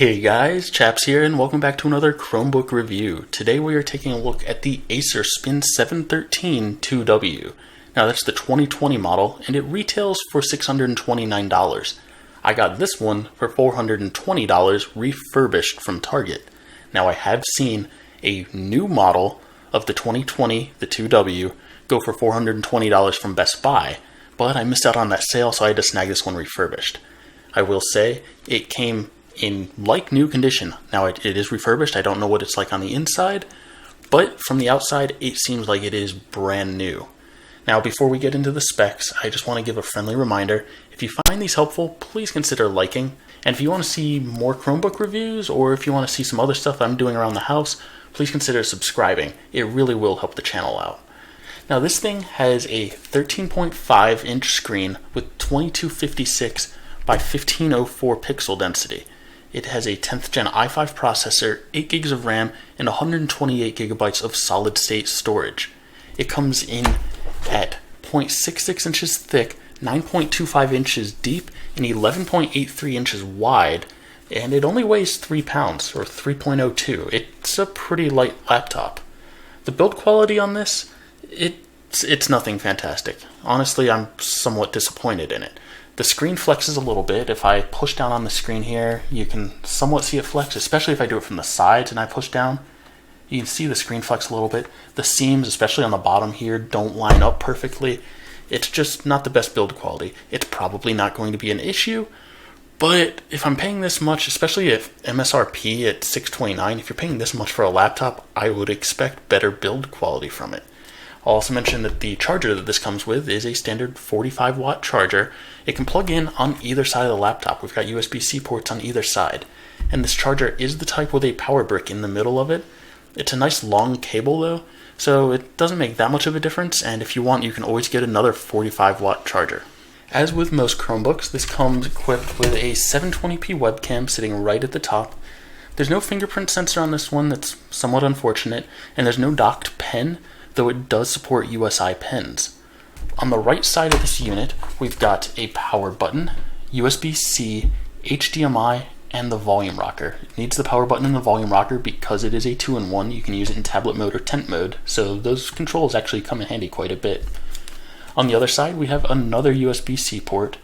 Hey guys, Chap's here and welcome back to another Chromebook review. Today we are taking a look at the Acer Spin 713 2W. Now that's the 2020 model and it retails for $629. I got this one for $420 refurbished from Target. Now I have seen a new model of the 2020, the 2W, go for $420 from Best Buy, but I missed out on that sale, so I had to snag this one refurbished. I will say it came in like new condition. Now it is refurbished. I don't know what it's like on the inside, but from the outside it seems like it is brand new. Now before we get into the specs, I just want to give a friendly reminder. If you find these helpful, please consider liking. And if you want to see more Chromebook reviews, or if you want to see some other stuff I'm doing around the house, please consider subscribing. It really will help the channel out. Now this thing has a 13.5 inch screen with 2256 by 1504 pixel density. It has a 10th gen i5 processor, 8 gigs of RAM, and 128 gigabytes of solid state storage. It comes in at 0.66 inches thick, 9.25 inches deep, and 11.83 inches wide, and it only weighs 3 pounds, or 3.02. It's a pretty light laptop. The build quality on this, it's nothing fantastic. Honestly, I'm somewhat disappointed in it. The screen flexes a little bit. If I push down on the screen here, you can somewhat see it flex, especially if I do it from the sides and I push down. You can see the screen flex a little bit. The seams, especially on the bottom here, don't line up perfectly. It's just not the best build quality. It's probably not going to be an issue, but if I'm paying this much, especially if MSRP at $629, if you're paying this much for a laptop, I would expect better build quality from it. I'll also mention that the charger that this comes with is a standard 45 watt charger. It can plug in on either side of the laptop. We've got USB-C ports on either side. And this charger is the type with a power brick in the middle of it. It's a nice long cable though, so it doesn't make that much of a difference, and if you want, you can always get another 45 watt charger. As with most Chromebooks, this comes equipped with a 720p webcam sitting right at the top. There's no fingerprint sensor on this one, that's somewhat unfortunate, and there's no docked pen, though it does support USI pens. On the right side of this unit, we've got a power button, USB-C, HDMI, and the volume rocker. It needs the power button and the volume rocker because it is a 2-in-1. You can use it in tablet mode or tent mode, so those controls actually come in handy quite a bit. On the other side, we have another USB-C port,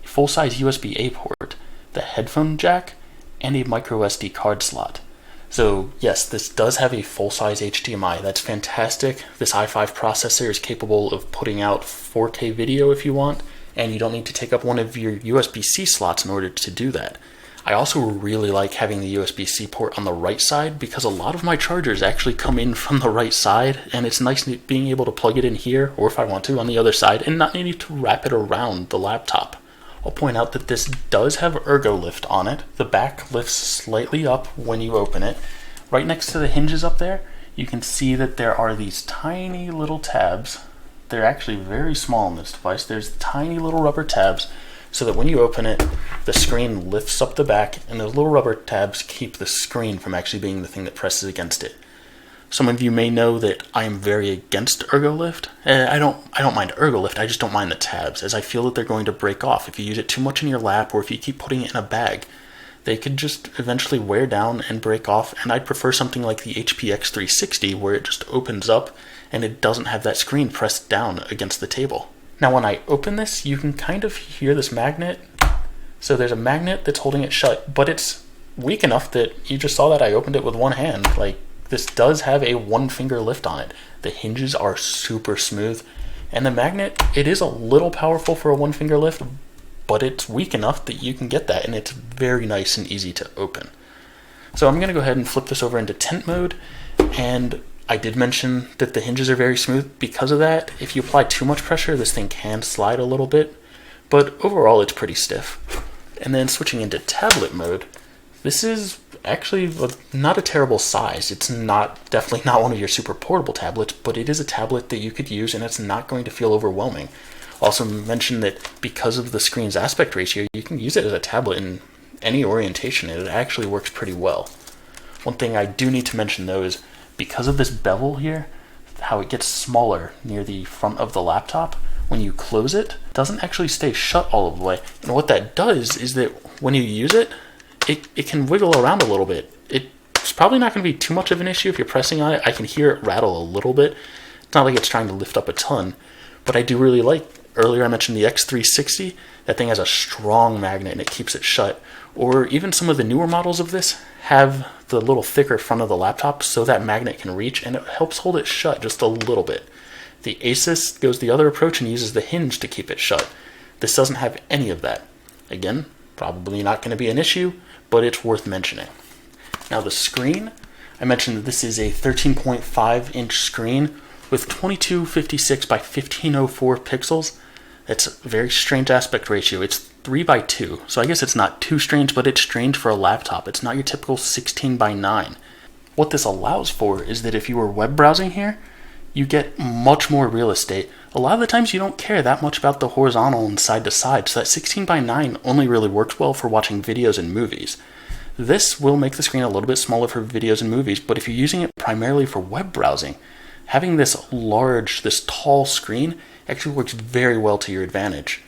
a full-size USB-A port, the headphone jack, and a microSD card slot. So yes, this does have a full-size HDMI. That's fantastic. This i5 processor is capable of putting out 4K video if you want, and you don't need to take up one of your USB-C slots in order to do that. I also really like having the USB-C port on the right side because a lot of my chargers actually come in from the right side, and it's nice being able to plug it in here, or if I want to, on the other side, and not needing to wrap it around the laptop. I'll point out that this does have ergo lift on it. The back lifts slightly up when you open it. Right next to the hinges up there, you can see that there are these tiny little tabs. They're actually very small on this device. There's tiny little rubber tabs so that when you open it, the screen lifts up the back, and those little rubber tabs keep the screen from actually being the thing that presses against it. Some of you may know that I am very against ergo lift. I don't mind ergo lift, I just don't mind the tabs, as I feel that they're going to break off if you use it too much in your lap or if you keep putting it in a bag. They could just eventually wear down and break off, and I'd prefer something like the HP X360 where it just opens up and it doesn't have that screen pressed down against the table. Now when I open this, you can kind of hear this magnet. So there's a magnet that's holding it shut, but it's weak enough that you just saw that I opened it with one hand. Like, this does have a one finger lift on it. The hinges are super smooth, and the magnet, it is a little powerful for a one finger lift, but it's weak enough that you can get that, and it's very nice and easy to open. So I'm going to go ahead and flip this over into tent mode, and I did mention that the hinges are very smooth. Because of that, if you apply too much pressure, this thing can slide a little bit, but overall it's pretty stiff. And then switching into tablet mode, this is actually not a terrible size. It's definitely not one of your super portable tablets, but it is a tablet that you could use and it's not going to feel overwhelming. Also mention that because of the screen's aspect ratio, you can use it as a tablet in any orientation, and it actually works pretty well. One thing I do need to mention though is because of this bevel here, how it gets smaller near the front of the laptop, when you close it, it doesn't actually stay shut all of the way. And what that does is that when you use it, it can wiggle around a little bit. It's probably not going to be too much of an issue if you're pressing on it. I can hear it rattle a little bit. It's not like it's trying to lift up a ton, but I do really like, earlier I mentioned the X360. That thing has a strong magnet and it keeps it shut. Or even some of the newer models of this have the little thicker front of the laptop so that magnet can reach, and it helps hold it shut just a little bit. The Asus goes the other approach and uses the hinge to keep it shut. This doesn't have any of that. Again, probably not going to be an issue, but it's worth mentioning. Now the screen, I mentioned that this is a 13.5-inch screen with 2256 by 1504 pixels. That's a very strange aspect ratio. It's 3:2, so I guess it's not too strange, but it's strange for a laptop. It's not your typical 16:9. What this allows for is that if you were web browsing here, you get much more real estate. A lot of the times you don't care that much about the horizontal and side to side, so that 16:9 only really works well for watching videos and movies. This will make the screen a little bit smaller for videos and movies, but if you're using it primarily for web browsing, having this large, this tall screen actually works very well to your advantage.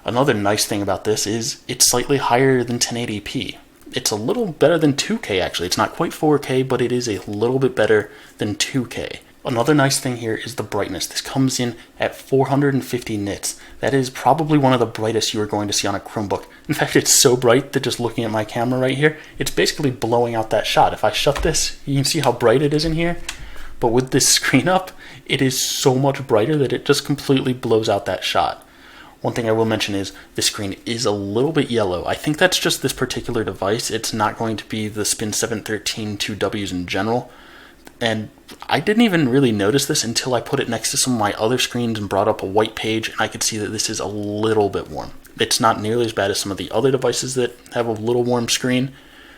Another nice thing about this is it's slightly higher than 1080p. It's a little better than 2K actually. It's not quite 4K, but it is a little bit better than 2K. Another nice thing here is the brightness. This comes in at 450 nits. That is probably one of the brightest you are going to see on a Chromebook. In fact, it's so bright that just looking at my camera right here, it's basically blowing out that shot. If I shut this, you can see how bright it is in here. But with this screen up, it is so much brighter that it just completely blows out that shot. One thing I will mention is the screen is a little bit yellow. I think that's just this particular device. It's not going to be the Spin 713 2Ws in general. And I didn't even really notice this until I put it next to some of my other screens and brought up a white page, and I could see that this is a little bit warm. It's not nearly as bad as some of the other devices that have a little warm screen,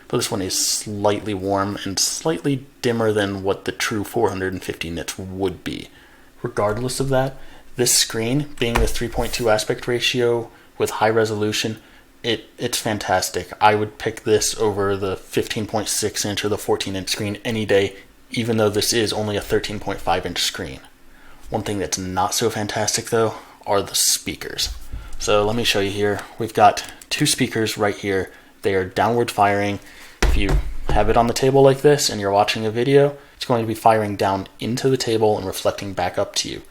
but this one is slightly warm and slightly dimmer than what the true 450 nits would be. Regardless of that, this screen, being the 3.2 aspect ratio with high resolution, it's fantastic. I would pick this over the 15.6 inch or the 14-inch screen any day, even though this is only a 13.5-inch screen. One thing that's not so fantastic though are the speakers. So let me show you here. We've got two speakers right here. They are downward firing. If you have it on the table like this and you're watching a video, it's going to be firing down into the table and reflecting back up to you.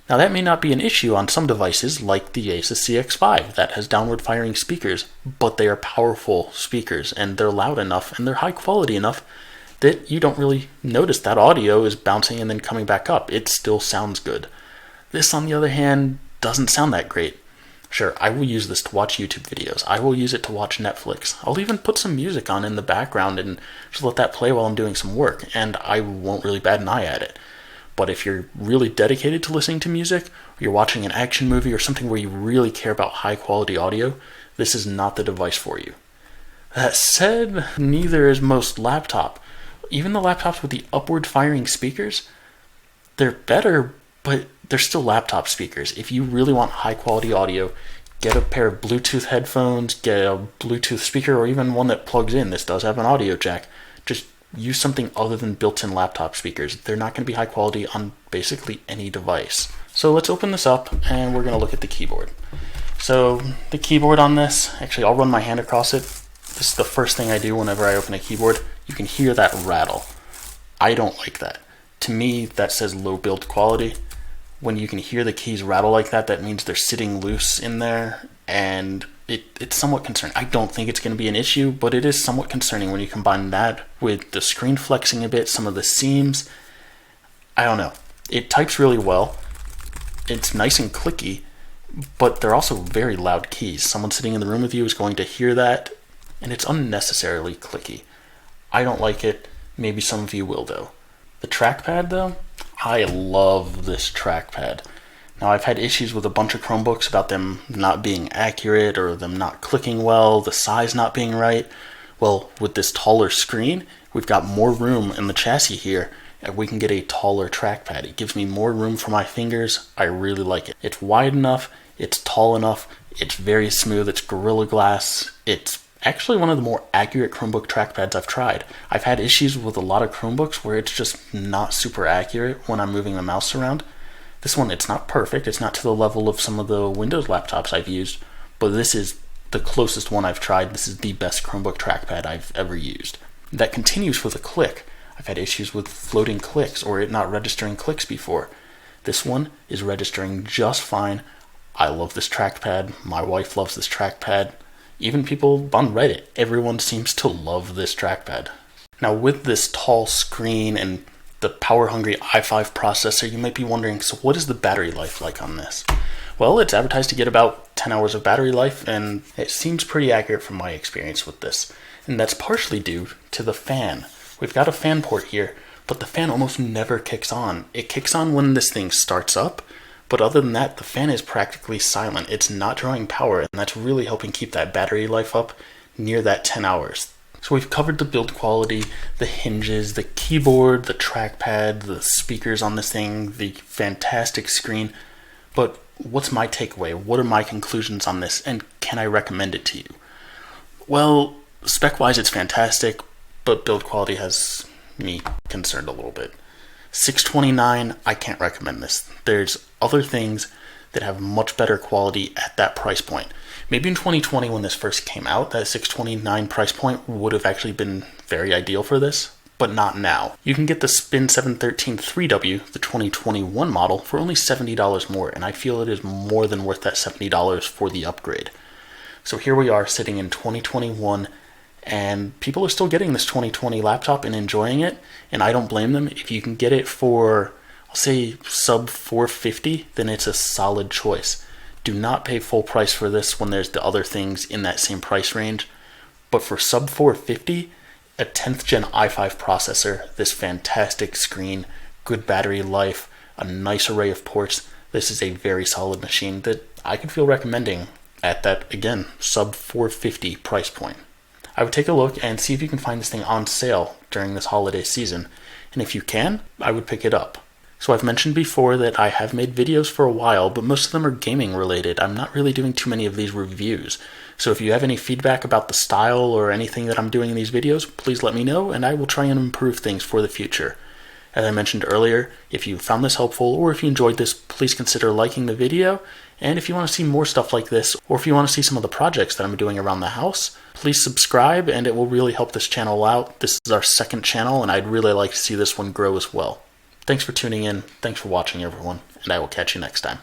Now that may not be an issue on some devices like the Asus CX5 that has downward firing speakers, but they are powerful speakers and they're loud enough and they're high quality enough that you don't really notice that audio is bouncing and then coming back up. It still sounds good. This, on the other hand, doesn't sound that great. Sure, I will use this to watch YouTube videos. I will use it to watch Netflix. I'll even put some music on in the background and just let that play while I'm doing some work, and I won't really bat an eye at it. But if you're really dedicated to listening to music, or you're watching an action movie or something where you really care about high quality audio, this is not the device for you. That said, neither is most laptop. Even the laptops with the upward firing speakers, they're better, but they're still laptop speakers. If you really want high quality audio, get a pair of Bluetooth headphones, get a Bluetooth speaker, or even one that plugs in. This does have an audio jack. Just use something other than built-in laptop speakers. They're not going to be high quality on basically any device. So let's open this up and we're going to look at the keyboard. So the keyboard on this, actually I'll run my hand across it. This is the first thing I do whenever I open a keyboard. You can hear that rattle. I don't like that. To me, that says low build quality. When you can hear the keys rattle like that, that means they're sitting loose in there, and it's somewhat concerning. I don't think it's going to be an issue, but it is somewhat concerning when you combine that with the screen flexing a bit, some of the seams. I don't know. It types really well. It's nice and clicky, but they're also very loud keys. Someone sitting in the room with you is going to hear that, and it's unnecessarily clicky. I don't like it. Maybe some of you will though. The trackpad though, I love this trackpad. Now I've had issues with a bunch of Chromebooks about them not being accurate or them not clicking well, the size not being right. Well, with this taller screen, we've got more room in the chassis here, and we can get a taller trackpad. It gives me more room for my fingers. I really like it. It's wide enough, it's tall enough, it's very smooth, it's Gorilla Glass, it's actually one of the more accurate Chromebook trackpads I've tried. I've had issues with a lot of Chromebooks where it's just not super accurate when I'm moving the mouse around. This one, it's not perfect. It's not to the level of some of the Windows laptops I've used, but this is the closest one I've tried. This is the best Chromebook trackpad I've ever used. That continues with a click. I've had issues with floating clicks or it not registering clicks before. This one is registering just fine. I love this trackpad. My wife loves this trackpad. Even people on Reddit, everyone seems to love this trackpad. Now with this tall screen and the power-hungry i5 processor, you might be wondering, so what is the battery life like on this? Well, it's advertised to get about 10 hours of battery life, and it seems pretty accurate from my experience with this. And that's partially due to the fan. We've got a fan port here, but the fan almost never kicks on. It kicks on when this thing starts up, but other than that, the fan is practically silent. It's not drawing power, and that's really helping keep that battery life up near that 10 hours. So we've covered the build quality, the hinges, the keyboard, the trackpad, the speakers on this thing, the fantastic screen. But what's my takeaway? What are my conclusions on this, and can I recommend it to you? Well, spec-wise it's fantastic, but build quality has me concerned a little bit. $629, I can't recommend this. There's other things that have much better quality at that price point. Maybe in 2020 when this first came out, that $629 price point would have actually been very ideal for this, but not now. You can get the Spin 713 3W, the 2021 model, for only $70 more, and I feel it is more than worth that $70 for the upgrade. So here we are sitting in 2021, and people are still getting this 2020 laptop and enjoying it, and I don't blame them. If you can get it for, I'll say, sub $450, then it's a solid choice. Do not pay full price for this when there's the other things in that same price range. But for sub $450, a 10th gen i5 processor, this fantastic screen, good battery life, a nice array of ports, this is a very solid machine that I could feel recommending at that, again, sub $450 price point. I would take a look and see if you can find this thing on sale during this holiday season. And if you can, I would pick it up. So I've mentioned before that I have made videos for a while, but most of them are gaming related. I'm not really doing too many of these reviews. So if you have any feedback about the style or anything that I'm doing in these videos, please let me know and I will try and improve things for the future. As I mentioned earlier, if you found this helpful or if you enjoyed this, please consider liking the video. And if you want to see more stuff like this, or if you want to see some of the projects that I'm doing around the house, please subscribe and it will really help this channel out. This is our second channel and I'd really like to see this one grow as well. Thanks for tuning in, thanks for watching everyone, and I will catch you next time.